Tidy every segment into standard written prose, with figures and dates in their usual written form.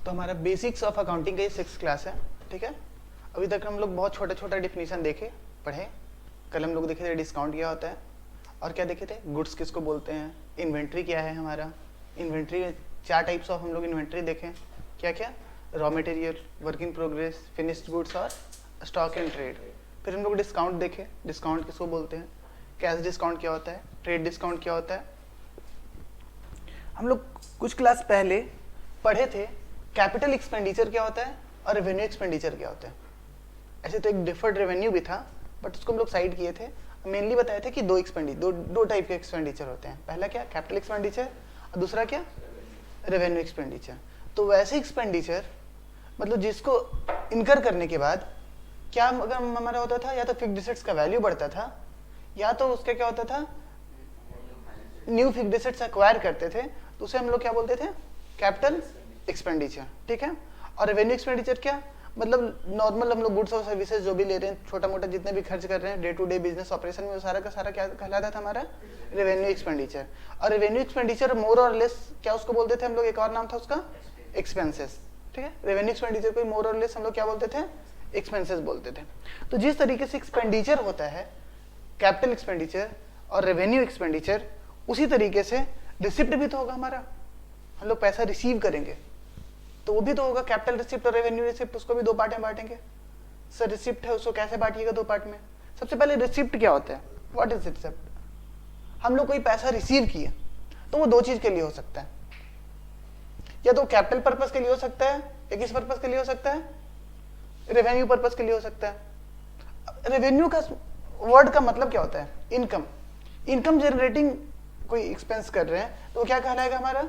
तो हमारा basics of accounting का ये 6th क्लास है, ठीक है। अभी तक हम लोग बहुत छोटा छोटा डिफिनीशन देखे पढ़े। कल हम लोग देखे थे डिस्काउंट क्या होता है, और क्या देखे थे गुड्स किसको बोलते हैं, इन्वेंट्री क्या है हमारा। इन्वेंट्री 4 टाइप्स ऑफ हम लोग इन्वेंट्री देखें, क्या क्या, raw material, work in progress, finished goods और स्टॉक एंड ट्रेड। फिर हम लोग डिस्काउंट देखे, डिस्काउंट किसको बोलते हैं, कैश डिस्काउंट क्या होता है, ट्रेड डिस्काउंट क्या होता है। हम लोग कुछ क्लास पहले पढ़े थे कैपिटल एक्सपेंडिचर क्या होता है और रेवेन्यू एक्सपेंडिचर क्या होता है। ऐसे तो एक डिफर्ड रेवेन्यू भी था, बट उसको हम लोग साइड किए थे। मेनली बताए थे कि दो टाइप के एक्सपेंडिचर होते हैं। पहला क्या, कैपिटल एक्सपेंडिचर, और दूसरा क्या, रेवेन्यू एक्सपेंडिचर। तो वैसे एक्सपेंडिचर मतलब जिसको इनकर करने के बाद क्या अगर हमारा होता था, या तो फिक्स्ड एसेट्स का वैल्यू बढ़ता था, या तो उसका क्या होता था, न्यू फिक्स्ड एसेट्स एक्वायर करते थे, तो उसे हम लोग क्या बोलते थे, कैपिटल एक्सपेंडिचर, ठीक है। और रेवेन्यू एक्सपेंडिचर क्या, मतलब नॉर्मल हम लोग गुड्स और सर्विसेज जो भी ले रहे हैं, छोटा मोटा जितने भी खर्च कर रहे हैं day to day business operation में, वो सारा का सारा क्या कहलाता था हमारा, रेवेन्यू एक्सपेंडिचर। और रेवेन्यू एक्सपेंडिचर मोर और लेस क्या उसको बोलते थे हम लोग, एक और नाम था उसका, एक्सपेंसेस, ठीक है। रेवेन्यू एक्सपेंडिचर को मोर और लेस हम लोग क्या बोलते थे, एक्सपेंसेस बोलते थे। तो जिस तरीके से एक्सपेंडिचर होता है कैपिटल एक्सपेंडिचर और रेवेन्यू एक्सपेंडिचर, उसी तरीके से रिसिप्ट भी तो होगा हमारा। हम लोग पैसा रिसीव करेंगे तो वो भी तो होगा कैपिटल रिसिप्ट और रेवेन्यू रिसिप्ट, उसको भी 2 पार्ट में बांटेंगे। सर रिसिप्ट है उसको कैसे बांटिएगा 2 पार्ट में। सबसे पहले रिसिप्ट क्या होता है, व्हाट इज रिसिप्ट। हम लोग कोई पैसा रिसीव किए तो वो 2 चीज के लिए हो सकता है, या तो कैपिटल पर्पस के लिए हो सकता है, या किस पर्पस के लिए हो सकता है, रेवेन्यू पर्पस के लिए हो सकता है। रेवेन्यू का वर्ड का मतलब क्या होता है, इनकम। इनकम जनरेटिंग कोई एक्सपेंस कर रहे हैं तो वो क्या कहलाएगा हमारा,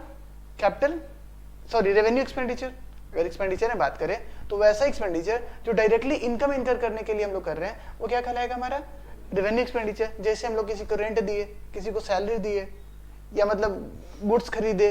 कैपिटल रेवेन्यू एक्सपेंडिचर। अगर एक्सपेंडिचर में बात करें तो वैसा एक्सपेंडिचर जो डायरेक्टली इनकम इनकर करने के लिए हम लोग कर रहे हैं वो क्या कहलाएगा हमारा, रेवेन्यू एक्सपेंडिचर। जैसे हम लोग किसी को रेंट दिए, किसी को सैलरी दिए, या मतलब गुड्स खरीदे,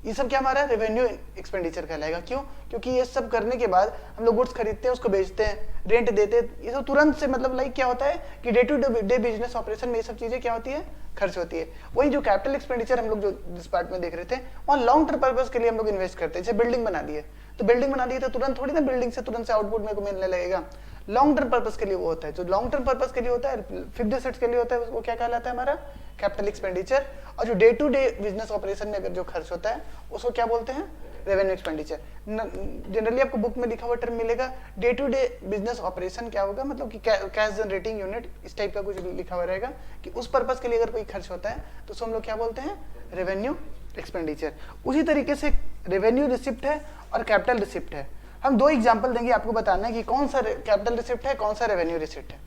ये सब क्या हमारा रेवेन्यू एक्सपेंडिचर कहलाएगा। क्यों, क्योंकि ये सब करने के बाद हम लोग गुड्स खरीदते हैं, उसको बेचते हैं, रेंट देते हैं, ये सब तुरंत से मतलब लाइक क्या होता है कि day to day business operation में ये सब चीजें क्या होती है, खर्च होती है। वही जो कैपिटल एक्सपेंडिचर हम लोग जो जिस पार्ट में देख रहे थे, वहाँ लॉन्ग टर्म पर्पस के लिए हम लोग इन्वेस्ट करते हैं। जैसे बिल्डिंग बना दी है, तो बिल्डिंग बना दी है तो तुरंत थोड़ी ना बिल्डिंग से तुरंत से आउटपुट मेरे को मिलने लगेगा। लॉन्ग टर्म पर्पस के लिए वो होता है, जो लॉन्ग टर्म पर्पस के लिए होता है, फिक्स्ड एसेट्स के लिए होता है, वो क्या कहलाता है हमारा, कैपिटल एक्सपेंडिचर। और जो day to day business operation में अगर जो खर्च होता है उसको क्या बोलते हैं, रेवेन्यू एक्सपेंडिचर। जनरली आपको बुक में लिखा हुआ टर्म मिलेगा, day to day business operation क्या होगा, मतलब कि कैश जनरेटिंग यूनिट, इस टाइप का कुछ लिखा हुआ रहेगा कि उस पर्पस के लिए अगर कोई खर्च होता है तो उसको हम लोग क्या बोलते हैं, रेवेन्यू एक्सपेंडिचर। उसी तरीके से रेवेन्यू रिसिप्ट है और कैपिटल रिसिप्ट है। हम 2 एग्जाम्पल देंगे, आपको बताना है कि कौन सा कैपिटल रिसिप्ट है, कौन सा रेवेन्यू रिसिप्ट है,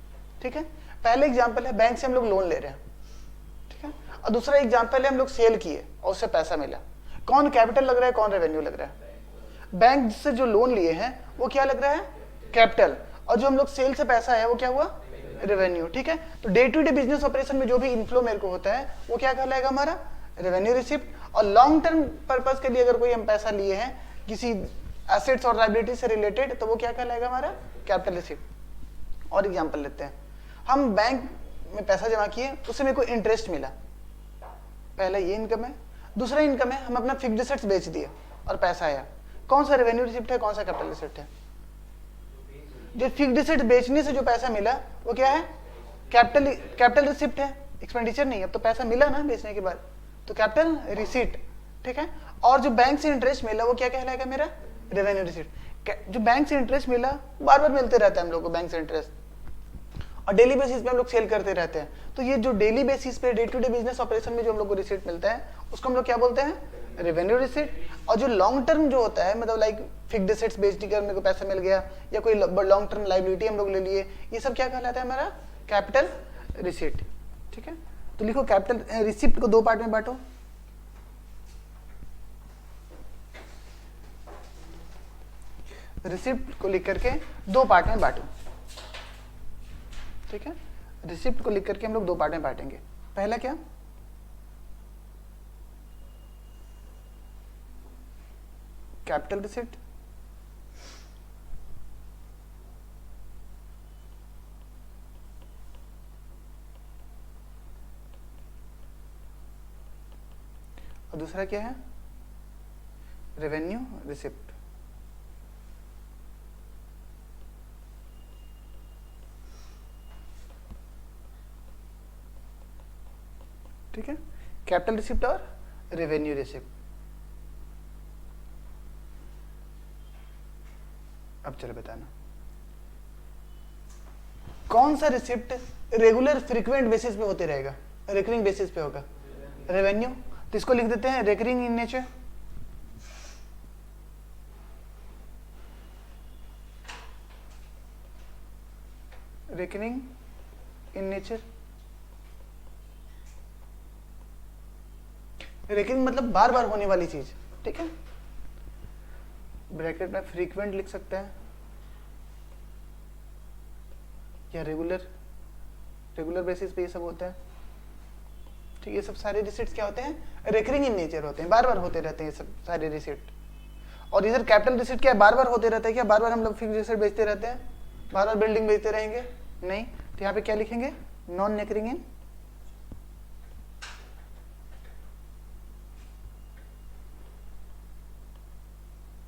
ठीक है। पहले एग्जाम्पल है बैंक से हम लोग लोन ले रहे हैं, ठीक है, और दूसरा एग्जाम्पल है हम लोग सेल किए और उससे पैसा मिला। कौन कैपिटल लग रहा है, कौन रेवेन्यू लग रहा है। बैंक से जो लोन लिए हैं वो क्या लग रहा है, कैपिटल, और जो हम लोग सेल से पैसा है वो क्या हुआ, रेवेन्यू, ठीक है। तो day to day business operation में जो भी इनफ्लो मेरे को होता है वो क्या कहलाएगा हमारा, रेवेन्यू रिसिप्ट। और लॉन्ग टर्म पर्पस के लिए अगर कोई हम पैसा लिए हैं किसी एसेट्स और लायबिलिटी से रिलेटेड, तो वो क्या कहलाएगा हमारा, कैपिटल रिसिप्ट। और एग्जांपल लेते हैं, हम बैंक में पैसा जमा किए, उससे मेरे को इंटरेस्ट मिला, पहला ये इनकम है। दूसरा इनकम है हम अपना फिक्स्ड एसेट्स बेच दिए और पैसा आया, कौन सा रेवेन्यू रिसिप्ट है, कौन सा कैपिटल रिसिप्ट है। जो फिक्स्ड एसेट्स बेचने से जो पैसा मिला वो क्या है, कैपिटल रिसिप्ट है, एक्सपेंडिचर नहीं। अब तो पैसा मिला ना बेचने के बाद, तो कैपिटल रिसीट, ठीक है। और जो बैंक से इंटरेस्ट मिला वो क्या कहलाएगा मेरा, रेवेन्यू रिसीट। जो बैंक से इंटरेस्ट मिला बार बार मिलते रहता है हम लोग को बैंक से इंटरेस्ट, और डेली बेसिस पे हम लोग सेल करते रहते हैं। तो ये जो डेली बेसिस पे day to day business operation में जो हम लोग को रिसीट मिलता है उसको हम लोग क्या बोलते हैं, रेवेन्यू रिसीट। और जो लॉन्ग टर्म जो होता है, मतलब लाइक फिक्स्ड एसेट्स बेचने का मेरे को पैसा मिल गया, या कोई लॉन्ग टर्म लायबिलिटी हम लोग ले लिए, ये सब क्या कहलाता है हमारा, कैपिटल रिसीट, ठीक है। तो लिखो कैपिटल रिसिप्ट को 2 पार्ट में बांटो। रिसिप्ट को लिख करके 2 पार्ट में बांटो, ठीक है। रिसिप्ट को लिख करके हम लोग 2 पार्ट में बांटेंगे। पहला क्या, कैपिटल रिसिप्ट, और दूसरा क्या है, रेवेन्यू रिसिप्ट। ठीक है, कैपिटल रिसिप्ट और रेवेन्यू रिसिप्ट। अब चलो बताना कौन सा रिसिप्ट रेगुलर फ्रीक्वेंट बेसिस पे होते रहेगा, रिकरिंग बेसिस पे होगा? रेवेन्यू। तो इसको लिख देते हैं recurring in nature. Recurring in nature, recurring मतलब बार बार होने वाली चीज, ठीक है। ब्रैकेट में फ्रीक्वेंट लिख सकते हैं या रेगुलर, रेगुलर बेसिस पे ये सब होता है, ठीक है। ये सब सारे रिसिप्ट क्या होते हैं? रिकरिंग इन नेचर होते हैं, बार बार होते रहते हैं ये सब सारे रिसिप्ट। और इधर कैपिटल रिसिप्ट क्या है? बार बार होते रहते हैं क्या? बार बार हम लोग फिक्स रिसिप्ट बेचते रहते हैं, बार बार बिल्डिंग बेचते रहेंगे? नहीं। तो यहाँ पे क्या लिखेंगे? Non recurring in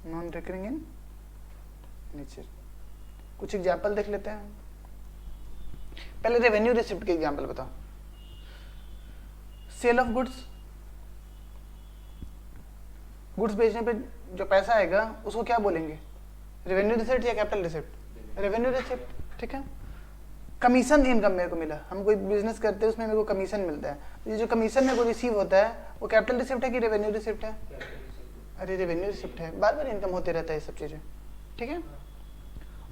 non recurring in nature. कुछ एग्जाम्पल देख लेते हैं। पहले रेवेन्यू रिसिप्ट के एग्जाम्पल बताओ। सेल ऑफ गुड्स, गुड्स बेचने पे जो पैसा आएगा उसको क्या बोलेंगे? रेवेन्यू रिसिप्ट या कैपिटल रिसिप्ट? रेवेन्यू रिसिप्ट, ठीक है। कमीशन इनकम मेरे को मिला, हम कोई बिजनेस करते हैं उसमें मेरे को कमीशन मिलता है, तो ये जो कमीशन मेरे को रिसीव होता है वो कैपिटल रिसिप्ट है कि रेवेन्यू रिसिप्ट है? अरे रेवेन्यू रिसिप्ट है, बार बार इनकम होते रहता है ये सब चीजें, ठीक है।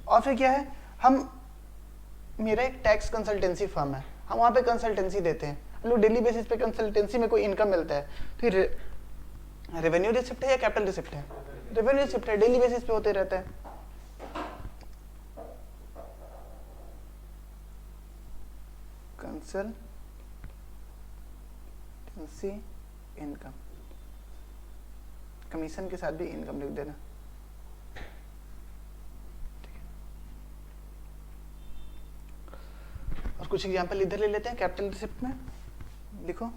और फिर क्या है, हम मेरा एक टैक्स कंसल्टेंसी फर्म है, हम वहाँ पे कंसल्टेंसी देते हैं, हम लोग डेली बेसिस पे कंसल्टेंसी में कोई इनकम मिलता है, तो रेवेन्यू रिसिप्ट है या कैपिटल रिसिप्ट है? रेवेन्यू रिसिप्ट है, डेली बेसिस पे होते रहता है। कंसल्टेंसी इनकम, कमीशन के साथ भी इनकम लिख देना, ठीक है। और कुछ एग्जांपल इधर ले लेते हैं कैपिटल रिसिप्ट में। लिखो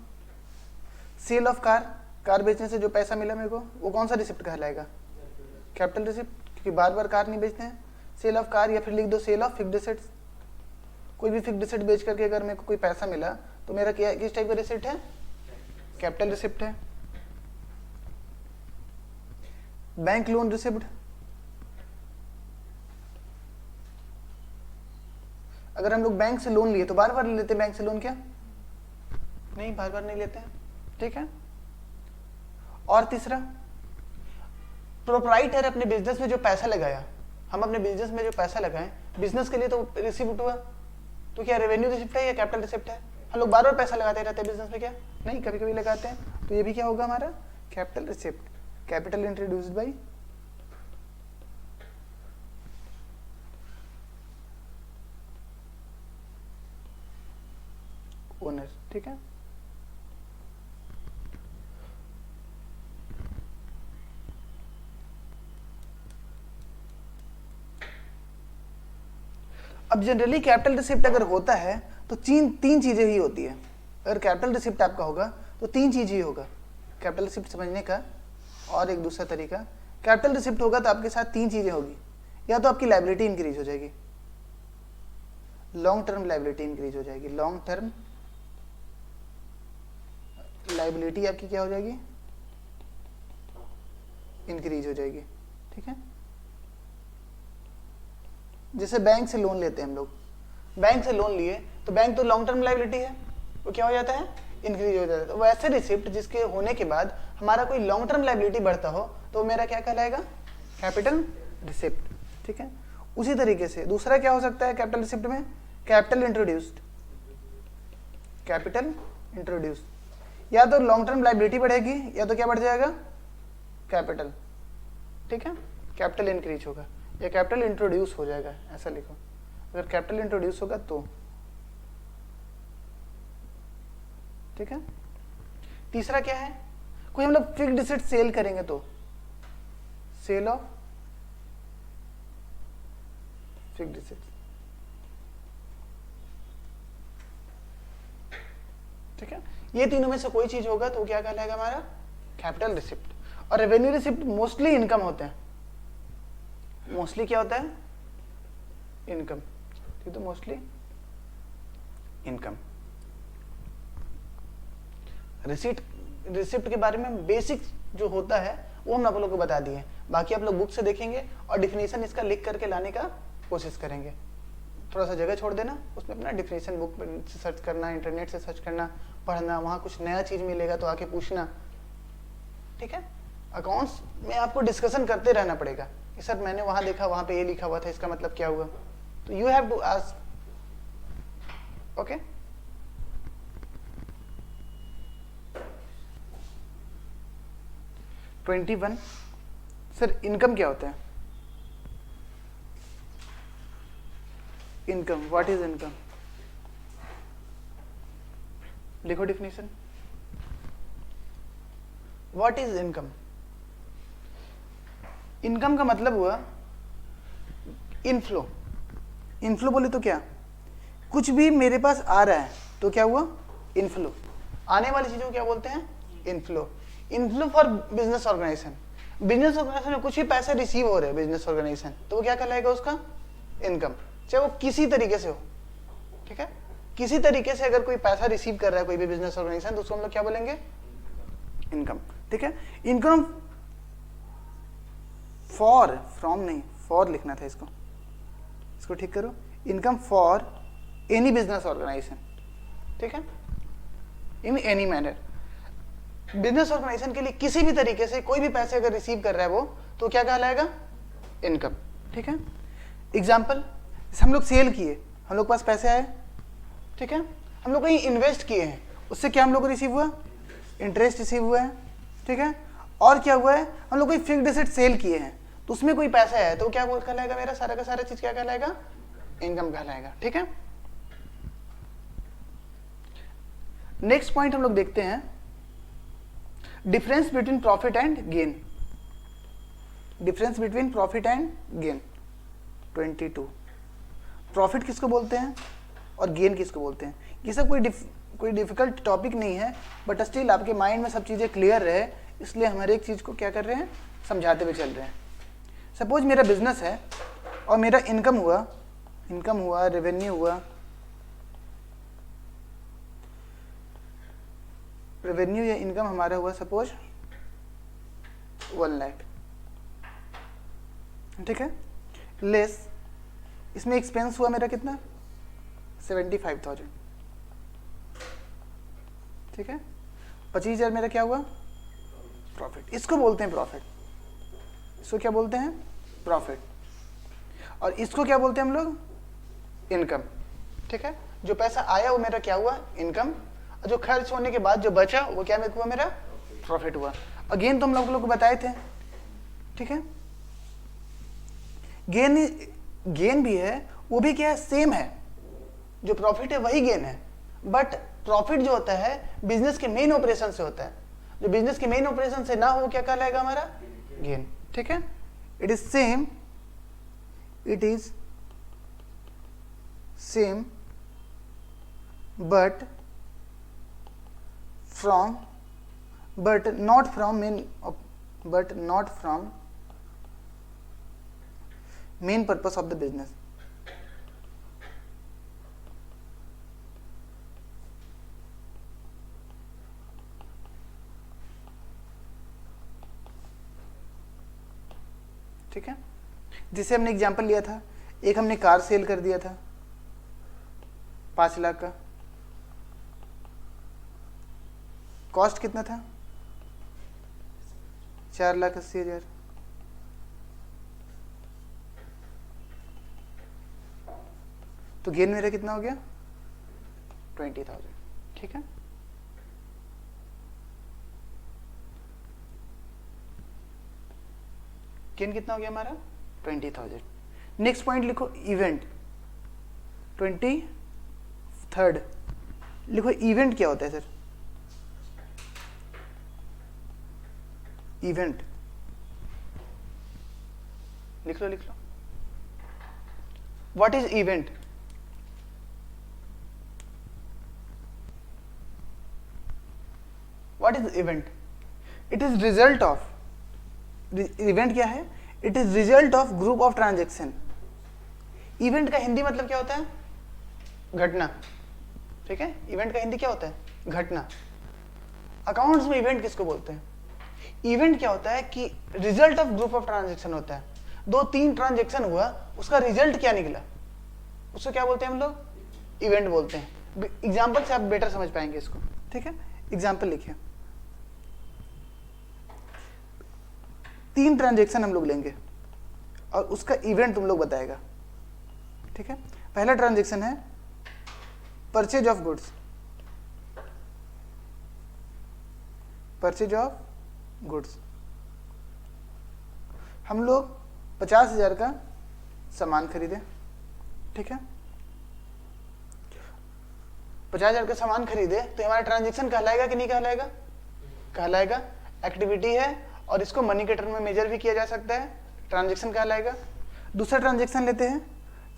सेल ऑफ कार, कार बेचने से जो पैसा मिला मेरे को वो कौन सा रिसिप्ट कहलाएगा? कैपिटल रिसिप्ट, क्योंकि बार बार कार नहीं बेचते हैं। सेल ऑफ कार, या फिर लिख दो सेल ऑफ फिक्स्ड एसेट्स, कोई भी फिक्स्ड एसेट बेच करके अगर मेरे को कोई पैसा मिला तो मेरा क्या, किस टाइप का रिसिप्ट है? कैपिटल रिसिप्ट है। बैंक लोन रिसिप्ट, अगर हम लोग बैंक से लोन लिए तो बार बार ले लेते हैं बैंक से लोन क्या? नहीं, बार बार नहीं लेते हैं, ठीक है। और तीसरा, प्रोप्राइटर अपने बिजनेस में जो पैसा लगाया, हम अपने बिजनेस में जो पैसा लगाए बिजनेस के लिए तो रिसिप्ट हुआ, तो क्या रेवेन्यू रिसिप्ट है या कैपिटल रिसिप्ट है? हम लोग बार बार पैसा लगाते रहते हैं बिजनेस में क्या? नहीं, कभी कभी लगाते हैं, तो ये भी क्या होगा हमारा? Capital receipt. Capital introduced by owner, ठीक है। अब जनरली कैपिटल रिसिप्ट अगर होता है तो तीन चीजें ही होती है। अगर कैपिटल रिसिप्ट आपका होगा तो तीन चीज ही होगा। कैपिटल रिसिप्ट समझने का और एक दूसरा तरीका, कैपिटल रिसिप्ट होगा तो आपके साथ तीन चीजें होगी। या तो आपकी लायबिलिटी इंक्रीज हो जाएगी, लॉन्ग टर्म लायबिलिटी इंक्रीज हो जाएगी, लॉन्ग टर्म लायबिलिटी आपकी क्या हो जाएगी? इंक्रीज हो जाएगी, ठीक है। जैसे बैंक से लोन लेते हैं हम लोग, बैंक से लोन लिए तो बैंक तो लॉन्ग टर्म लायबिलिटी है, वो क्या हो जाता है? इंक्रीज हो जाता है। तो वैसे रिसिप्ट जिसके होने के बाद हमारा कोई लॉन्ग टर्म लायबिलिटी बढ़ता हो तो मेरा क्या कहलाएगा? कैपिटल रिसिप्ट, ठीक है। उसी तरीके से दूसरा क्या हो सकता है कैपिटल रिसिप्ट में? कैपिटल इंट्रोड्यूस्ड, कैपिटल इंट्रोड्यूस्ड, या तो लॉन्ग टर्म लायबिलिटी बढ़ेगी या तो क्या बढ़ जाएगा? कैपिटल, ठीक है। कैपिटल इंक्रीज होगा या कैपिटल इंट्रोड्यूस हो जाएगा, ऐसा लिखो। अगर कैपिटल इंट्रोड्यूस होगा तो, ठीक है। तीसरा क्या है? कोई हम लोग फिक्स्ड एसेट सेल करेंगे तो सेल ऑफ फिक्स्ड एसेट, ठीक है। ये तीनों में से कोई चीज होगा तो क्या कहलाएगा हमारा? Capital receipt. और रेवेन्यू रिसिप्ट मोस्टली इनकम होते हैं, मोस्टली क्या होता है? इनकम, ठीक है। Mostly income. रिसिप्ट के बारे में बेसिक जो होता है वो हम आप लोगों को बता दिए, बाकी आप लोग बुक से देखेंगे और डिफिनेशन इसका लिख करके लाने का कोशिश करेंगे। थोड़ा सा जगह छोड़ देना, उसमें अपना डिफिनेशन बुक से सर्च करना, इंटरनेट से सर्च करना, पढ़ना, वहाँ कुछ नया चीज़ मिलेगा तो आके पूछना, ठीक है। अकाउंट्स में आपको डिस्कशन करते रहना पड़ेगा कि सर मैंने वहाँ देखा, वहाँ पे ये लिखा हुआ था, इसका मतलब क्या हुआ, तो you have to ask, okay. Twenty one, sir income क्या होता है? Income, what is income? लिखो definition, what is income? Income का मतलब हुआ इनफ्लो। इनफ्लो बोले तो क्या, कुछ भी मेरे पास आ रहा है तो क्या हुआ, इनफ्लो। आने वाली चीजों को क्या बोलते हैं, inflow. Inflow for business organisation, business organisation में कुछ भी पैसे रिसीव हो रहे हैं बिजनेस ऑर्गेनाइजेशन, तो वो क्या कहलाएगा उसका, इनकम, चाहे वो किसी तरीके से हो, ठीक है। किसी तरीके से अगर कोई पैसा रिसीव कर रहा है कोई भी बिजनेस ऑर्गेनाइजेशन, तो उसको हम लोग क्या बोलेंगे, इनकम, ठीक है। इनकम फॉर, फ्रॉम नहीं, फॉर लिखना था इसको ठीक करो। Income for any business organisation, ठीक है, in any manner. Business organisation के लिए किसी भी तरीके से कोई भी पैसे अगर रिसीव कर रहा है वो, तो क्या कहलाएगा, इनकम, ठीक है। एग्जाम्पल, हम लोग सेल किए, हम लोग के पास पैसे आए, ठीक है, हम लोग कहीं इन्वेस्ट किए हैं, उससे क्या हम लोग को रिसीव हुआ, इंटरेस्ट रिसीव हुआ है, ठीक है। और क्या हुआ है, हम लोग कोई फिक्स्ड एसेट सेल किए हैं तो उसमें कोई पैसा है, तो क्या कहलाएगा, मेरा सारा का सारा चीज क्या कहलाएगा, इनकम कहलाएगा, ठीक है। नेक्स्ट पॉइंट हम लोग देखते हैं, difference between profit and gain. Difference between profit and gain 22। Profit किसको बोलते हैं और गेन किसको बोलते हैं? ये सब कोई डिफिकल्ट टॉपिक नहीं है, बट स्टिल आपके माइंड में सब चीज़ें क्लियर रहे, इसलिए हम हर एक चीज़ को क्या कर रहे हैं, समझाते हुए चल रहे हैं। सपोज मेरा बिजनेस है और मेरा इनकम हुआ, रेवेन्यू हुआ, रेवेन्यू या इनकम हमारा हुआ सपोज 1 लाख, ठीक है। लेस इसमें एक्सपेंस हुआ मेरा कितना, 75,000, ठीक है। 25,000 मेरा क्या हुआ, प्रॉफिट। इसको बोलते हैं प्रॉफिट, इसको क्या बोलते हैं, प्रॉफिट। और इसको क्या बोलते हैं हम लोग, इनकम, ठीक है। जो पैसा आया वो मेरा क्या हुआ, इनकम, और जो खर्च होने के बाद जो बचा वो क्या हुआ, मेरा प्रॉफिट हुआ। अगेन तो हम लोग को बताए थे, ठीक है। गेन भी है, वो भी क्या है, सेम है, जो प्रॉफिट है वही गेन है, बट प्रॉफिट जो होता है बिजनेस के मेन ऑपरेशन से होता है, जो बिजनेस के मेन ऑपरेशन से ना हो क्या कहलाएगा, हमारा गेन, ठीक है। It is same but not from main purpose of the business. ठीक है, जिसे हमने एग्जाम्पल लिया था, एक हमने कार सेल कर दिया था 5 लाख का, कॉस्ट कितना था, 4,80,000। तो गेन मेरा कितना हो गया, 20,000, ठीक है। गेन कितना हो गया हमारा, 20,000। नेक्स्ट पॉइंट लिखो, इवेंट 23rd लिखो। इवेंट क्या होता है सर, इवेंट लिख लो। What is event? What is event? It is result of, event क्या है, it is result of group of transaction. Event का हिंदी मतलब क्या होता है, घटना, ठीक है। इवेंट का हिंदी क्या होता है, घटना। अकाउंट्स में इवेंट किसको बोलते हैं? इवेंट क्या होता है कि result of group of transaction होता है। 2-3 ट्रांजेक्शन हुआ, उसका रिजल्ट क्या निकला, उसको क्या बोलते हैं हम लोग? इवेंट बोलते हैं। एग्जाम्पल से आप बेटर समझ पाएंगे इसको, ठीक है? एग्जाम्पल लिखिए, 3 ट्रांजेक्शन हम लोग लेंगे और उसका इवेंट तुम लोग बताएगा, ठीक है? पहला ट्रांजेक्शन है purchase of goods, purchase of goods. हम लोग 50,000 का सामान खरीदे, ठीक है? 50,000 का सामान खरीदे तो हमारा ट्रांजेक्शन कहलाएगा कि नहीं कहलाएगा? कहलाएगा। एक्टिविटी है और इसको मनी के टर्म में मेजर भी किया जा सकता है, ट्रांजेक्शन कहलाएगा। दूसरा ट्रांजेक्शन लेते हैं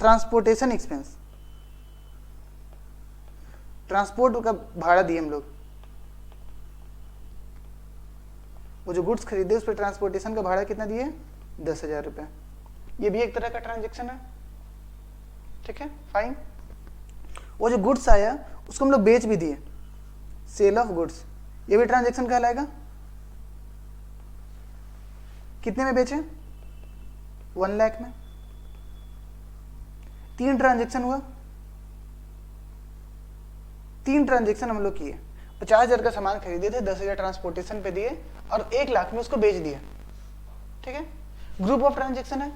ट्रांसपोर्टेशन एक्सपेंस, ट्रांसपोर्ट का भाड़ा दिए हम लोग, वो जो गुड्स खरीदे उस पर ट्रांसपोर्टेशन का भाड़ा कितना दिए? 10,000 रुपये। ये भी एक तरह का ट्रांजेक्शन है, ठीक है? फाइन। वो जो गुड्स आया उसको हम लोग बेच भी दिए, सेल ऑफ गुड्स, ये भी ट्रांजेक्शन कहलाएगा। कितने में बेचे? 1 लाख में। 3 ट्रांजेक्शन हुआ, 3 ट्रांजेक्शन हम लोग किए। 50,000 का सामान खरीदे थे, 10,000 ट्रांसपोर्टेशन पे दिए और 1 लाख में उसको बेच दिया, ठीक है? ग्रुप ऑफ ट्रांजेक्शन है,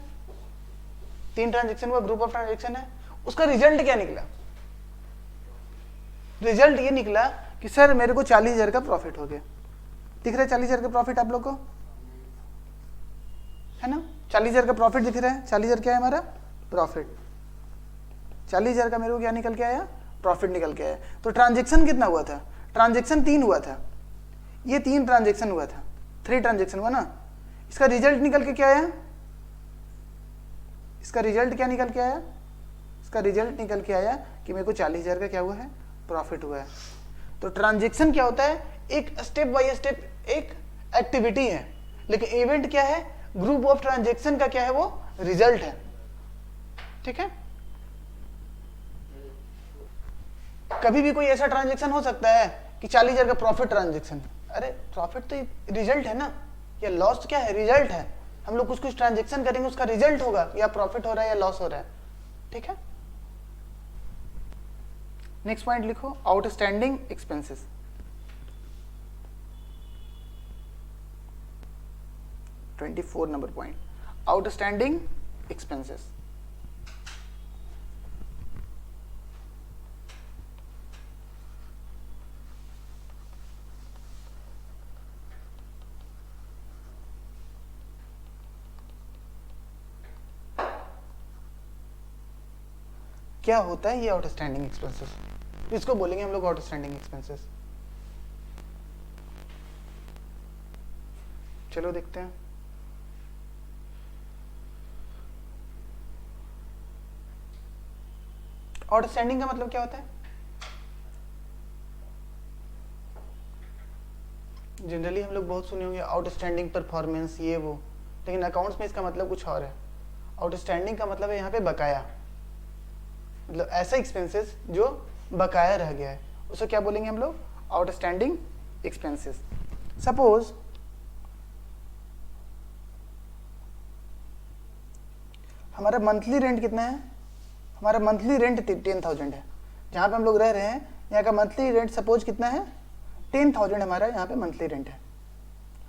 3 ट्रांजेक्शन हुआ, ग्रुप ऑफ ट्रांजेक्शन है। उसका रिजल्ट क्या निकला? रिजल्ट ये निकला कि सर मेरे को 40,000 का प्रॉफिट हो गया। दिख रहा है 40,000 का प्रॉफिट आप लोग को, है ना? 40,000 का प्रॉफिट दिख रहा है। 40,000 क्या है हमारा? प्रॉफिट। 40,000 का मेरे को क्या निकल के आया? प्रॉफिट निकल के आया। तो ट्रांजेक्शन कितना हुआ था? ट्रांजेक्शन 3 हुआ था, ये 3 ट्रांजेक्शन हुआ था, 3 ट्रांजेक्शन हुआ ना। इसका रिजल्ट निकल के क्या आया? इसका रिजल्ट क्या निकल के आया? इसका रिजल्ट निकल के आया कि मेरे को 40,000 का क्या हुआ है? प्रॉफिट हुआ है। तो ट्रांजेक्शन क्या होता है? एक स्टेप बाय स्टेप एक एक्टिविटी है, लेकिन इवेंट क्या है? ग्रुप ऑफ ट्रांजेक्शन का क्या है? वो रिजल्ट है, ठीक है? कभी भी कोई ऐसा ट्रांजेक्शन हो सकता है कि 40,000 का प्रॉफिट ट्रांजेक्शन, अरे प्रॉफिट तो रिजल्ट है ना, या लॉस क्या है? रिजल्ट है। हम लोग कुछ ट्रांजेक्शन करेंगे, उसका रिजल्ट होगा, या प्रॉफिट हो रहा है या लॉस हो रहा है, ठीक है? नेक्स्ट पॉइंट लिखो, outstanding expenses. Number point, outstanding expenses. क्या होता है ये आउटस्टैंडिंग एक्सपेंसेस? इसको बोलेंगे हम लोग आउटस्टैंडिंग एक्सपेंसेस। चलो देखते हैं। आउटस्टैंडिंग का मतलब क्या होता है? जनरली हम लोग बहुत सुने होंगे आउटस्टैंडिंग परफॉर्मेंस, ये वो, लेकिन अकाउंट्स में इसका मतलब कुछ और है। आउटस्टैंडिंग का मतलब है यहाँ पे बकाया, मतलब ऐसा एक्सपेंसेस जो बकाया रह गया है, उसे क्या बोलेंगे हम लोग? Outstanding expenses. सपोज हमारा मंथली रेंट कितना है? हमारा मंथली रेंट 10,000 है। जहाँ पे हम लोग रह रहे हैं यहाँ का मंथली रेंट सपोज कितना है? 10,000 हमारा यहाँ पे मंथली रेंट है।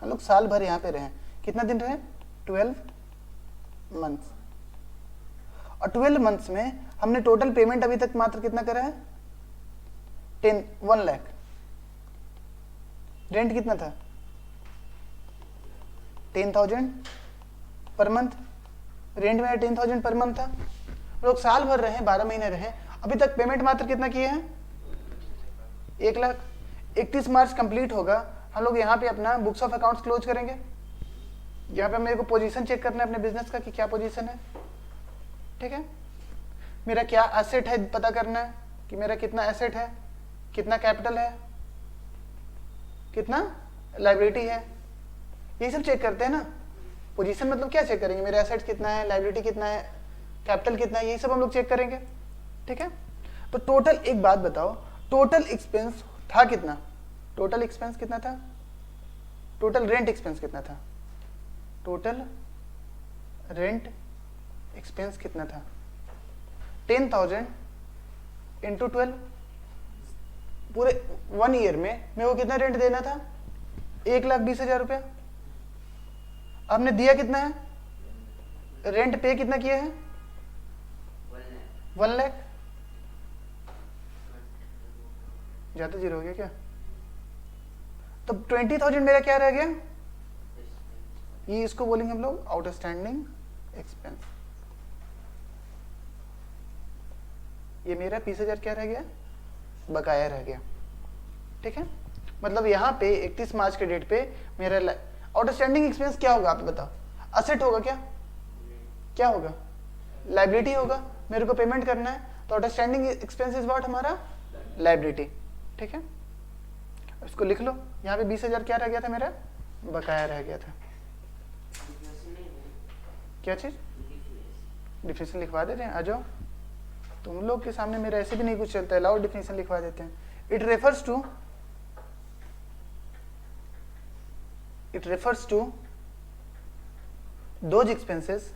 हम लोग साल भर यहाँ पे रहे, कितना दिन रहे? 12 मंथ्स। और 12 मंथ्स में हमने टोटल पेमेंट अभी तक मात्र कितना करा है? 1 लाख। रेंट कितना था? 10,000 पर मंथ। रेंट में 10,000 पर मंथ था। लोग साल भर रहे, 12 महीने रहे, अभी तक पेमेंट मात्र कितना किए हैं? 1 लाख। 31 मार्च कंप्लीट होगा, हम लोग यहाँ पे अपना बुक्स ऑफ अकाउंट्स क्लोज करेंगे। यहाँ पे मेरे को पोजीशन चेक करना है अपने बिजनेस का कि क्या पोजीशन है, ठीक है? मेरा क्या एसेट है पता करना है कि मेरा कितना एसेट है, कितना कैपिटल है, कितना लायबिलिटी है, यही सब चेक करते हैं ना। पोजीशन मतलब क्या चेक करेंगे? मेरा एसेट कितना है, लायबिलिटी कितना है, कैपिटल कितना है, यही सब हम लोग चेक करेंगे, ठीक है? तो टोटल एक बात बताओ, टोटल एक्सपेंस था कितना? टोटल एक्सपेंस कितना था, टोटल रेंट एक्सपेंस कितना था, टोटल रेंट एक्सपेंस कितना था, 10,000 इंटू 12, पूरे 1 ईयर में मेरे को कितना रेंट देना था, 1,20,000 रुपया। आपने दिया कितना है, रेंट पे कितना किया है, 1 लाख। ज्यादा जीरो हो गया क्या, तो 20,000 मेरा क्या रह गया, ये इसको बोलेंगे हम लोग आउटस्टैंडिंग एक्सपेंस। ये मेरा 20,000 क्या रह गया, बकाया रह गया। ठीक है, मतलब यहाँ पे 31 मार्च के डेट पे मेरा आउटस्टैंडिंग एक्सपेंस क्या होगा, आप बताओ। असेट होगा क्या, क्या होगा, लाइबिलिटी होगा, मेरे को पेमेंट करना है, तो आउटस्टैंडिंग एक्सपेंस इज व्हाट, हमारा लाइबिलिटी। ठीक है, इसको लिख लो, यहाँ पे 20,000 क्या रह गया था, मेरा बकाया रह गया था। क्या चीज, डिफिनेशन लिखवा देते हैं, आ जाओ, तुम लोग के सामने मेरा ऐसे भी नहीं कुछ चलता है, लाओ डिफिनेशन लिखवा देते हैं। It refers to those expenses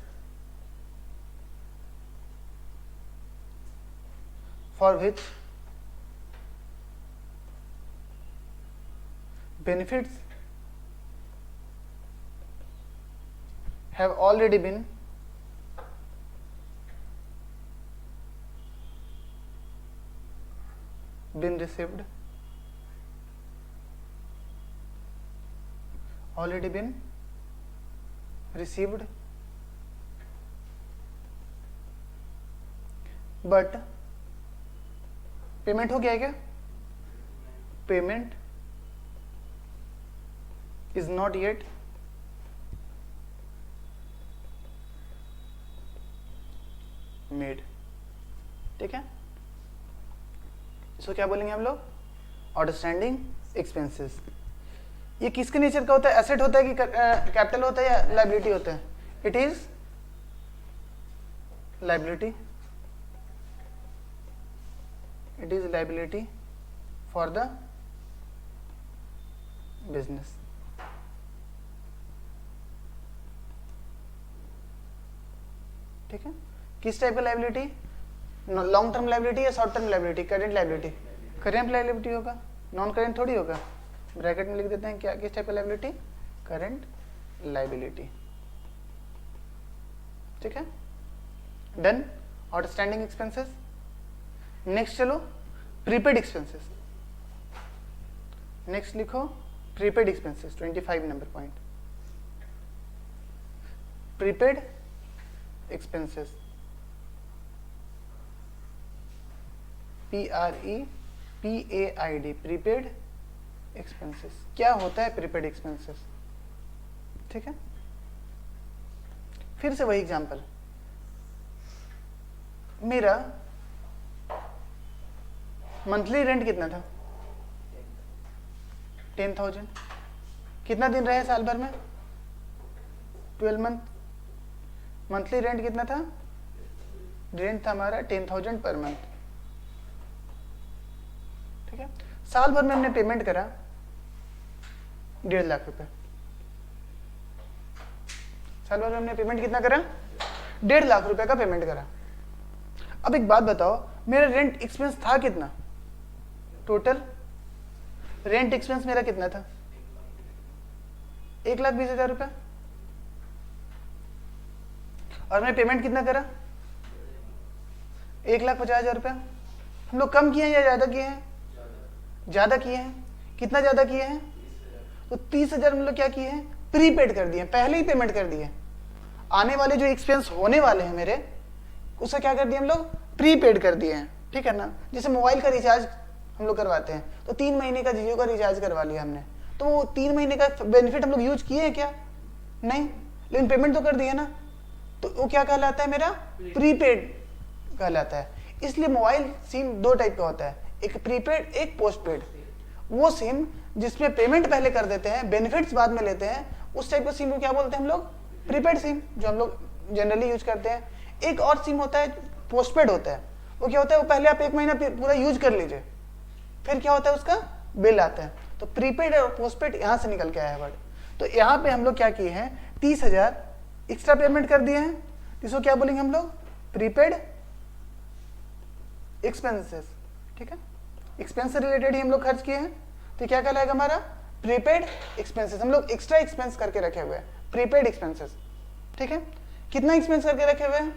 for which benefits have already been received, but payment हो गया है क्या, payment is not yet made। ठीक है, इसको क्या बोलेंगे हम लोग, आउटस्टैंडिंग एक्सपेंसेस। ये किसके नेचर का होता है, एसेट होता है कि कैपिटल होता है या लाइबिलिटी होता है, it is liability, it is liability for the business. ठीक है, किस टाइप का लाइबिलिटी, लॉन्ग टर्म लाइबिलिटी या short term liability, current liability, current liability होगा, नॉन करेंट थोड़ी होगा। ब्रैकेट में लिख देते हैं क्या, किस टाइप का लाइबिलिटी, करेंट लाइबिलिटी। ठीक है, डन, आउटस्टैंडिंग एक्सपेंसेस। नेक्स्ट चलो प्रीपेड एक्सपेंसेस, नेक्स्ट लिखो prepaid expenses, 25 number point, prepaid expenses, PREPAID, prepaid expenses. क्या होता है प्रीपेड एक्सपेंसेस, ठीक है। फिर से वही एग्जांपल, मेरा मंथली रेंट कितना था, 10,000। कितना दिन रहे साल भर में, 12 मंथ। मंथली रेंट कितना था, रेंट था हमारा 10,000 पर मंथ। ठीक है, साल भर में हमने पेमेंट करा 1.5 लाख रुपए। साल भर में हमने पेमेंट कितना करा, 1.5 लाख रुपए का पेमेंट करा। अब एक बात बताओ, मेरा रेंट एक्सपेंस था कितना, टोटल रेंट एक्सपेंस मेरा कितना था, 1,20,000 रुपए। और मैंने पेमेंट कितना करा, 1,50,000 रुपया। हम लोग कम किए हैं या ज्यादा किए हैं, ज्यादा किए हैं। कितना ज्यादा किए हैं, तो 30,000 हम लोग क्या किए हैं, प्रीपेड कर दिए, पहले ही पेमेंट कर दिए। आने वाले जो एक्सपेंस होने वाले हैं मेरे, उसका क्या कर दिया हम लोग, प्रीपेड कर दिए हैं। ठीक है ना, जैसे मोबाइल का रिचार्ज हम लोग करवाते हैं, तो 3 महीने का जियो का रिचार्ज करवा लिया हमने, तो वो 3 महीने का बेनिफिट हम लोग यूज किए हैं क्या, नहीं, लेकिन पेमेंट तो कर दिए ना, तो वो क्या कहलाता है, मेरा प्रीपेड कहलाता है। इसलिए मोबाइल सिम 2 टाइप का होता है, एक प्रीपेड, एक पोस्टपेड। वो सिम जिसमें पेमेंट पहले कर देते हैं, बेनिफिट्स बाद में लेते हैं, उस टाइप का सिम को क्या बोलते हैं हम लोग, प्रीपेड सिम, जो हम लोग जनरली यूज करते हैं। एक और सिम होता है पोस्टपेड होता है, वो क्या होता है, वो पहले आप 1 महीना पूरा यूज कर लीजिए, फिर क्या होता है, उसका बिल आता है, तो प्रीपेड और पोस्टपेड यहां से निकल के आया वर्ड। तो यहाँ पे हम लोग क्या किए हैं, 30,000 एक्स्ट्रा पेमेंट कर दिए हैं, इसको क्या बोलेंगे हम लोग, प्रीपेड एक्सपेंसेस। ठीक है, एक्सपेंस से रिलेटेड ही हम लोग खर्च किए हैं, तो क्या कहलाएगा हमारा, प्रीपेड एक्सपेंसेस। हम लोग एक्स्ट्रा एक्सपेंस करके रखे हुए हैं, प्रीपेड एक्सपेंसेस। ठीक है, कितना एक्सपेंस करके रखे हुए हैं,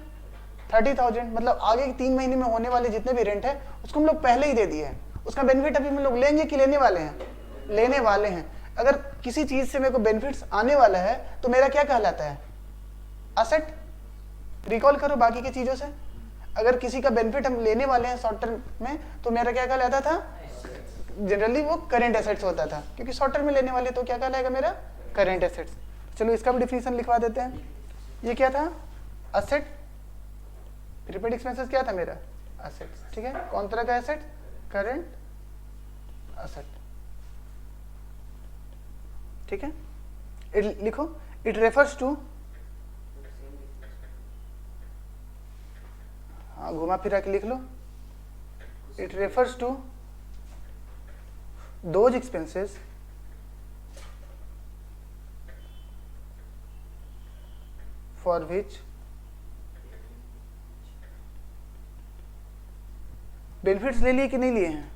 30,000, मतलब आगे 3 महीने में होने वाले जितने भी रेंट है उसको हम लोग पहले ही दे दिए हैं। उसका बेनिफिट अभी हम लोग लेंगे कि लेने वाले हैं, लेने वाले हैं। अगर किसी चीज से मेरे को बेनिफिट्स आने वाला है तो मेरा क्या कहलाता है, असेट। रिकॉल करो बाकी की चीजों से, अगर किसी का बेनिफिट हम लेने वाले हैं शॉर्ट टर्म में तो मेरा क्या कहलाता था, जनरली वो करेंट एसेट्स होता था, क्योंकि शॉर्ट टर्म में लेने वाले तो क्या कहलाएगा मेरा, करेंट एसेट्स। चलो इसका भी डिफिनीशन लिखवा देते हैं। ये क्या था, असेट। प्रीपेड एक्सपेंसेस क्या था मेरा, असेट्स। ठीक है, कौन तरह का एसेट, करेंट असेट। ठीक है, लिखो, इट रेफर्स टू, हाँ घुमा फिरा के लिख लो, it refers to those expenses for which benefits ले लिए कि नहीं लिए हैं,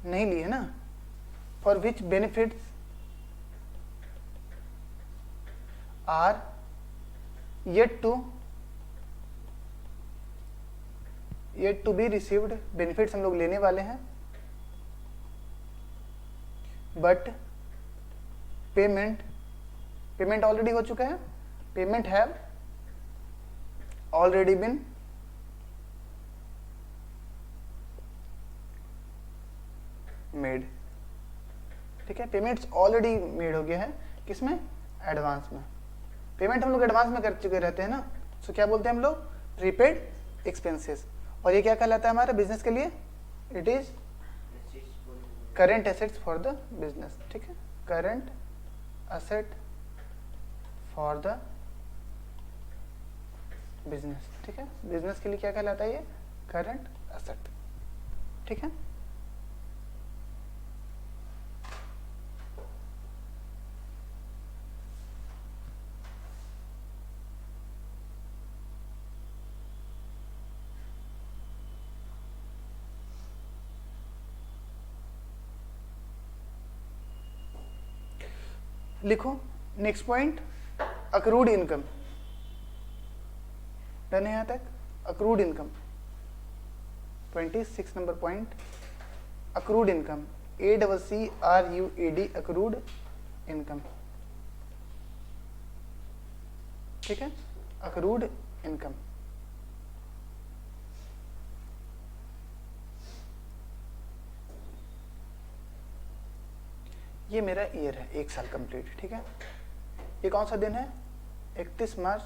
नहीं लिए ना, for which benefits are yet to be received. Benefits हम लोग लेने वाले हैं, बट पेमेंट ऑलरेडी हो चुका है, payment have already been made. ठीक है, पेमेंट्स ऑलरेडी मेड हो गया है, किसमें, एडवांस में। पेमेंट हम लोग एडवांस में कर चुके रहते हैं ना, सो क्या बोलते हैं हम लोग, प्रीपेड एक्सपेंसेस। और ये क्या कहलाता है हमारा बिजनेस के लिए, it is current assets for the business. ठीक है, current asset for the business. ठीक है, बिजनेस के लिए क्या कहलाता है ये, करेंट असेट। ठीक है, लिखो next point, accrued income. Done है यहां तक, accrued income 26 number point, accrued income, ACCRUAD, accrued income. ठीक है, अक्रूड इनकम। ये मेरा ईयर है, 1 साल कंप्लीट। ठीक है, ये कौन सा दिन है, 31 मार्च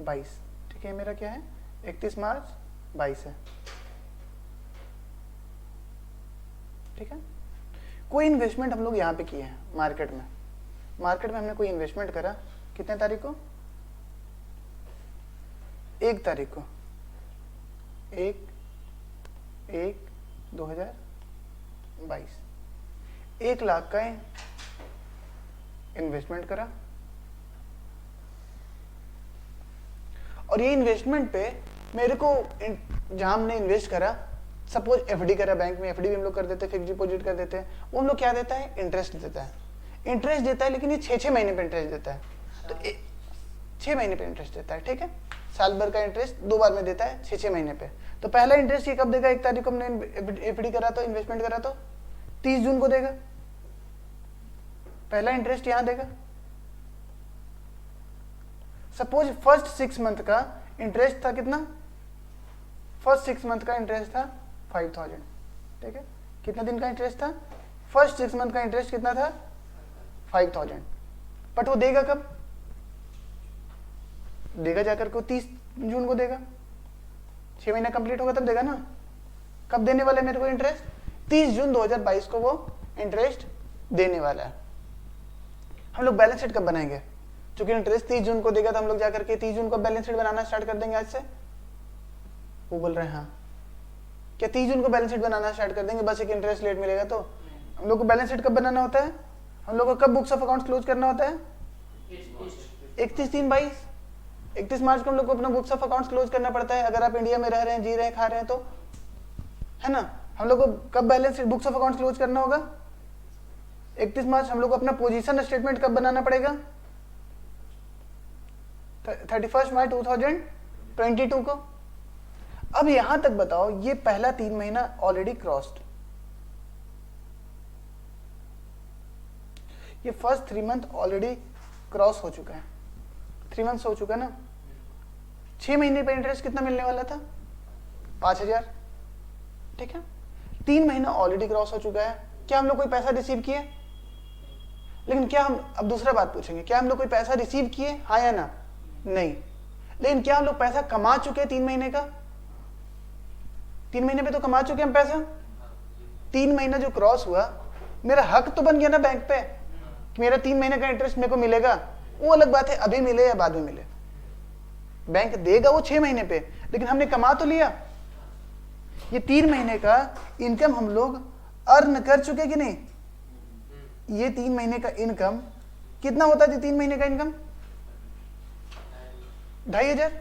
22। ठीक है, मेरा क्या है, 31 मार्च 22 है। ठीक है, कोई इन्वेस्टमेंट हम लोग यहाँ पे किए हैं मार्केट में, हमने कोई इन्वेस्टमेंट करा, कितने तारीख को, 1 तारीख को, 1/1/2022, 1 लाख का इन्वेस्टमेंट करा। और ये इन्वेस्टमेंट पे मेरे को जहां हमने इन्वेस्ट करा, सपोज एफडी करा बैंक में, एफडी भी हम लोग कर देते हैं, फिक्स डिपॉजिट कर देते हैं, वो हम लोग क्या देता है, इंटरेस्ट देता है। इंटरेस्ट देता है, लेकिन ये 6 महीने पे इंटरेस्ट देता है, तो 6 महीने पे इंटरेस्ट देता है। ठीक है, साल भर का इंटरेस्ट 2 बार में देता है, 6 महीने पे। तो पहला इंटरेस्ट ये कब देगा, 1 तारीख को हमने एफडी करा तो, इन्वेस्टमेंट करा तो 30 जून को देगा, पहला इंटरेस्ट यहां देगा। सपोज फर्स्ट 6 मंथ का इंटरेस्ट था कितना, फर्स्ट 6 मंथ का इंटरेस्ट था 5000। ठीक है, कितने दिन का इंटरेस्ट था, फर्स्ट 6 मंथ का इंटरेस्ट कितना था, 5000। बट वो देगा कब, देगा जाकर को 30 जून को देगा, 6 महीना कंप्लीट होगा तब देगा ना। कब देने वाला है मेरे को इंटरेस्ट, 30 जून 2022 को वो इंटरेस्ट देने वाला है। हम लोग बैलेंस शीट कब बनाएंगे, क्योंकि इंटरेस्ट 30 जून को देगा, तो हम लोग जाकर के 30 जून को बैलेंस शीट बनाना स्टार्ट कर देंगे आज से। वो बोल रहे हैं हाँ, क्या 30 जून को बैलेंस शीट बनाना स्टार्ट कर देंगे बस एक इंटरेस्ट रेट मिलेगा तो? हम लोग को बैलेंस शीट कब बनाना होता है? हम लोग को कब बुक्स ऑफ अकाउंट्स क्लोज करना होता है? 31/3/22। 31 मार्च को हम लोग को अपना बुक्स ऑफ अकाउंट्स क्लोज करना पड़ता है अगर आप इंडिया में रह रहे हैं, जी रहे हैं, खा रहे हैं तो, है ना? हम लोग को कब balance sheet books of accounts close करना होगा? 31 मार्च। हम लोग को अपना पोजीशन स्टेटमेंट कब बनाना पड़ेगा? 31 मार्च 2022 को। अब यहां तक बताओ, ये पहला 3 महीना ऑलरेडी क्रॉस्ड, ये फर्स्ट 3 मंथ ऑलरेडी क्रॉस हो चुका है, 3 मंथ्स हो चुका है ना। 6 महीने पे इंटरेस्ट कितना मिलने वाला था? 5000, ठीक है। 3 महीना ऑलरेडी क्रॉस हो चुका है। क्या हम लोग कोई पैसा रिसीव किए? लेकिन क्या हम, अब दूसरा बात पूछेंगे, क्या हम लोग कोई पैसा रिसीव किए, हाँ या ना? नहीं। लेकिन क्या हम लोग पैसा कमा चुके हैं 3 महीने का? 3 महीने पे तो कमा चुके हम पैसा। 3 महीना जो क्रॉस हुआ, मेरा हक तो बन गया ना बैंक पे कि मेरा 3 महीने का इंटरेस्ट मेरे को मिलेगा। वो अलग बात है अभी मिले या बाद में मिले, बैंक देगा वो 6 महीने पे, लेकिन हमने कमा तो लिया। ये 3 महीने का इनकम हम लोग अर्न कर चुके कि नहीं? ये 3 महीने का इनकम कितना होता है? 3 महीने का इनकम 2500।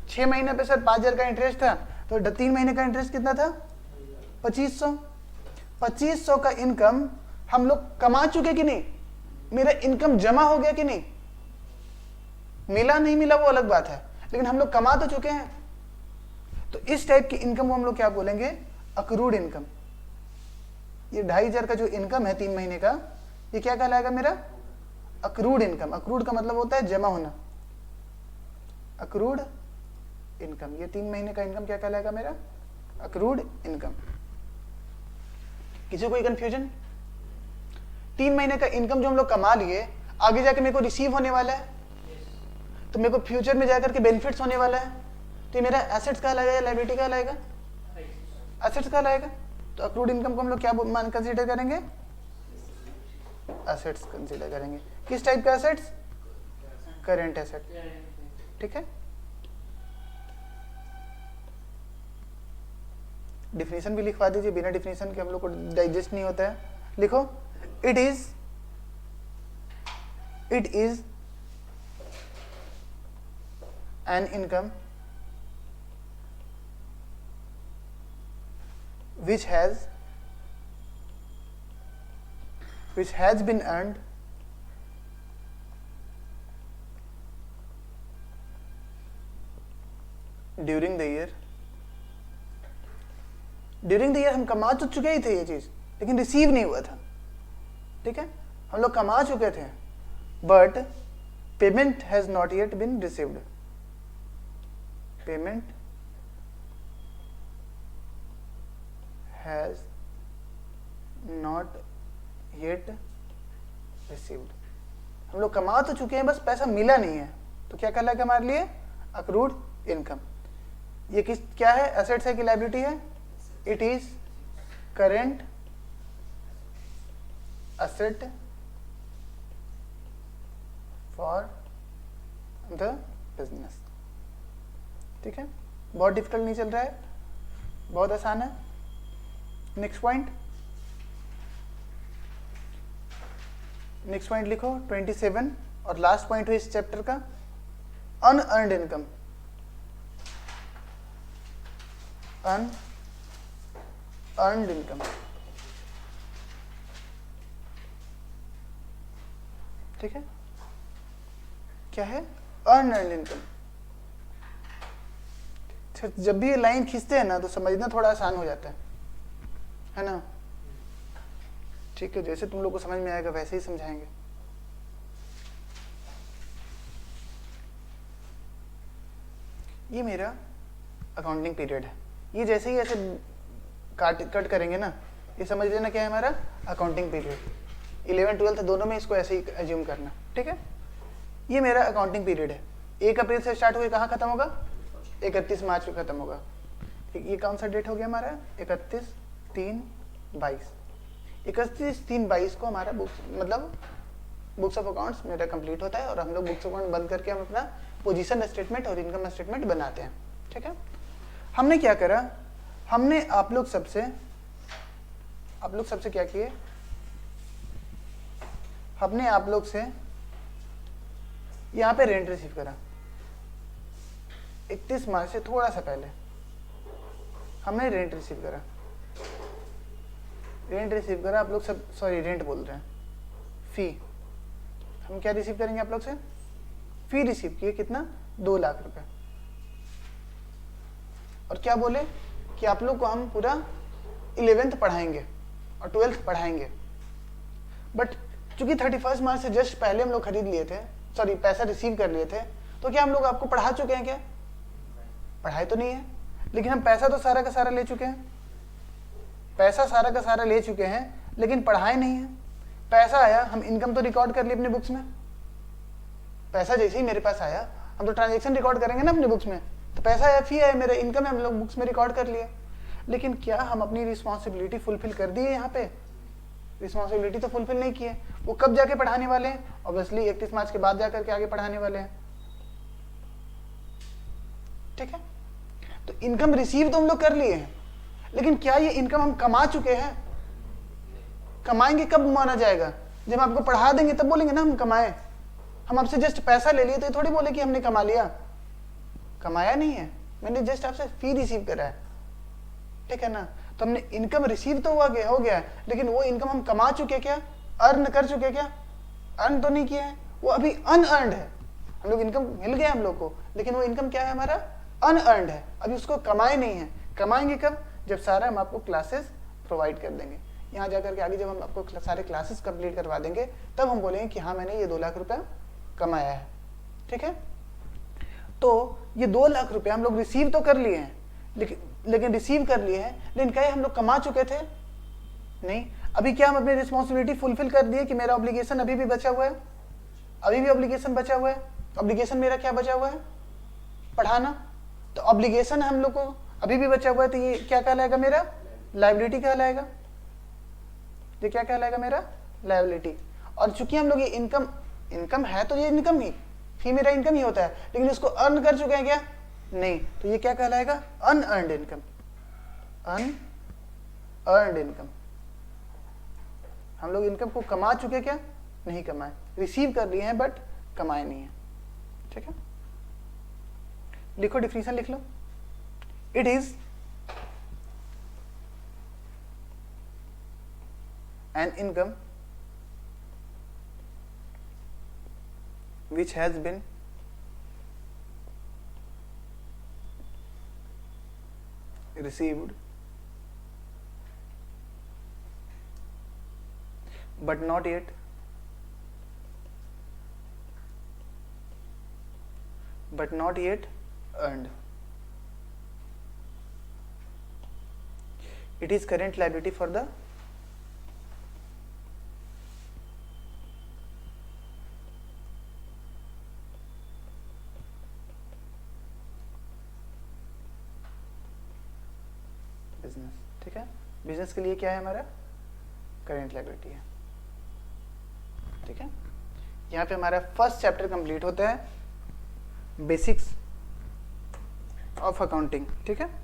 6 महीने पे सर 5000 का इंटरेस्ट था, तो 3 महीने का इंटरेस्ट कितना था? 2500। 2500 का इनकम हम लोग कमा चुके कि नहीं? मेरा इनकम जमा हो गया कि नहीं? मिला नहीं मिला वो अलग बात है, लेकिन हम लोग कमा तो चुके हैं। तो इस टाइप की इनकम को हम लोग क्या बोलेंगे? Accrued income. ये 2500 का जो इनकम है 3 महीने का, ये क्या कहलाएगा मेरा? Accrued income. अक्रूड का मतलब होता है जमा होना, अक्रूड इनकम। ये 3 महीने का इनकम क्या कहलाएगा मेरा? Accrued income. किसी को कोई कंफ्यूजन? 3 महीने का इनकम जो हम लोग कमा लिए, आगे जाके मेरे को रिसीव होने वाला है, तो मेरे को फ्यूचर में जाकर के बेनिफिट्स होने वाला है, तो ये मेरा एसेट्स कहलाएगा या लायबिलिटी कहलाएगा? एसेट्स कहलाएगा। तो अक्रूड इनकम को हम लोग क्या कंसीडर करेंगे? एसेट्स कंसीडर करेंगे। किस टाइप का एसेट्स? करेंट एसेट, ठीक है। डिफिनेशन भी लिखवा दीजिए, बिना डिफिनेशन के हम लोग को डाइजेस्ट नहीं होता है। लिखो, it is an income which has been earned during the year। During the year हम कमा तो चुके ही थे ये चीज, लेकिन रिसीव नहीं हुआ था, ठीक है। हम लोग कमा चुके थे, but payment has not yet been received. Payment has not yet received. हम लोग कमा तो चुके हैं, बस पैसा मिला नहीं है, तो क्या कहलाएगा हमारे लिए? Accrued income. ये किस क्या है? एसेट्स है कि लायबिलिटी है? It is current asset for the business, ठीक है। बहुत डिफिकल्ट नहीं चल रहा है, बहुत आसान है। नेक्स्ट पॉइंट, नेक्स्ट पॉइंट लिखो 27 और लास्ट पॉइंट है इस चैप्टर का, अनअर्न्ड इनकम। अनअर्न्ड इनकम, ठीक है। क्या है? Unearned income. जब भी ये लाइन खींचते हैं ना, तो समझना थोड़ा आसान हो जाता है ना? ठीक है, जैसे तुम लोग को समझ में आएगा वैसे ही समझाएंगे। ये मेरा अकाउंटिंग पीरियड है। ये जैसे ही ऐसे कट करेंगे ना, ये समझ लेना क्या है हमारा अकाउंटिंग पीरियड। 11 12 दोनों में इसको ऐसे ही एज्यूम करना, ठीक है। ये मेरा अकाउंटिंग पीरियड है। 1 अप्रैल से स्टार्ट हुए, कहाँ खत्म होगा? 31 मार्च को खत्म होगा। ये कौन सा डेट हो गया हमारा? 31/3/22। 31/3/22 को हमारा बुक्स ऑफ अकाउंट्स मेरा कंप्लीट होता है, और हम लोग बुक्स ऑफ अकाउंट बंद करके हम अपना पोजीशन स्टेटमेंट और इनकम स्टेटमेंट बनाते हैं, ठीक है। हमने क्या करा? हमने आप लोग सबसे क्या किए, हमने आप लोग से यहां पे रेंट रिसीव करा 31 मार्च से थोड़ा सा पहले हमने रेंट रिसीव करा, आप लोग सब, सॉरी रेंट बोल रहे हैं, फी। हम क्या रिसीव करेंगे आप लोग से, फी रिसीव किए, कितना, 2 लाख रुपए। और क्या बोले कि आप लोग को हम पूरा 11th पढ़ाएंगे और 12th पढ़ाएंगे। बट चूंकि 31 मार्च से जस्ट पहले हम लोग खरीद लिए थे, सॉरी पैसा रिसीव कर लिए थे, तो क्या हम लोग आपको पढ़ा चुके हैं क्या, पढ़ाए तो नहीं है, लेकिन हम पैसा तो सारा का सारा ले चुके हैं, पैसा सारा का सारा ले चुके हैं, लेकिन पढ़ाए नहीं है। पैसा आया, हम इनकम तो रिकॉर्ड कर लिए अपने बुक्स में, पैसा जैसे ही मेरे पास आया हम तो ट्रांजेक्शन रिकॉर्ड करेंगे ना अपने बुक्स में, तो पैसा आया, फी आया, मेरा इनकम है, हम लोग बुक्स में रिकॉर्ड कर लिए। लेकिन क्या हम अपनी रिस्पॉन्सिबिलिटी फुलफिल कर दिए, यहाँ पे रिस्पॉन्सिबिलिटी तो फुलफिल नहीं की है। वो कब जाके पढ़ाने वाले हैं, ऑब्वियसली 31 मार्च के बाद जाकर के आगे पढ़ाने वाले हैं, ठीक है। तो इनकम रिसीव तो हम लोग कर लिए हैं, लेकिन क्या ये इनकम हम कमा चुके हैं, कमाएंगे कब माना जाएगा, जब आपको पढ़ा देंगे तब बोलेंगे ना हम कमाए। हम आपसे जस्ट पैसा ले लिए तो थोड़ी बोले कि हमने कमा लिया, कमाया नहीं है, मैंने जस्ट आपसे फी रिसीव करा है, ठीक है ना। तो हमने इनकम रिसीव तो हो गया है, लेकिन वो इनकम हम कमा चुके क्या, अर्न कर चुके क्या, अर्न तो नहीं किया है, वो अभी अनअर्नड है। हम लोग इनकम मिल गया हम लोग को, लेकिन वो इनकम क्या है, हमारा अनअर्नड है, अभी उसको कमाए नहीं है। कमाएंगे कब, जब सारा हम आपको क्लासेस प्रोवाइड कर देंगे। यहाँ जाकर के आगे जब हम आपको सारे क्लासेस कंप्लीट करवा देंगे, तब हम बोलेंगे कि हाँ मैंने ये 2 लाख रुपया कमाया है, ठीक है। तो ये 2 लाख रुपया हम लोग रिसीव तो कर लिए हैं, लेकिन रिसीव कर लिए हैं, लेकिन क्या हम लोग कमा चुके थे, नहीं। अभी क्या हम अपनी रिस्पॉन्सिबिलिटी फुलफिल कर दिए कि मेरा ऑब्लिगेशन अभी भी बचा हुआ है, अभी भी ऑब्लिगेशन बचा हुआ है। ऑब्लिगेशन मेरा क्या बचा हुआ है, पढ़ाना। तो ऑब्लिगेशन हम लोग को अभी भी बचा हुआ है, तो ये क्या कहलाएगा, मेरा लायबिलिटी कहलाएगा। ये क्या कहलाएगा, मेरा लायबिलिटी। और चूंकि हम लोग ये इनकम है, तो ये इनकम ही, फी मेरा इनकम ही होता है, लेकिन इसको अर्न कर चुके हैं क्या, नहीं, तो ये क्या कहलाएगा, अनअर्नड इनकम। अनअर्नड इनकम, हम लोग इनकम को कमा चुके क्या, नहीं कमाए, रिसीव कर लिए हैं बट कमाए नहीं है, ठीक है। लिखो, डिफिनीशन लिख लो। It is an income which has been received but not yet earned. It is current liability for the business, ठीक है। बिजनेस के लिए क्या है, हमारा करेंट लायबिलिटी है, ठीक है। यहाँ पे हमारा फर्स्ट चैप्टर कंप्लीट होता है, बेसिक्स ऑफ अकाउंटिंग, ठीक है।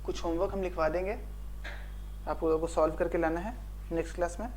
कुछ होमवर्क हम लिखवा देंगे, आप लोगों को सॉल्व करके लाना है नेक्स्ट क्लास में।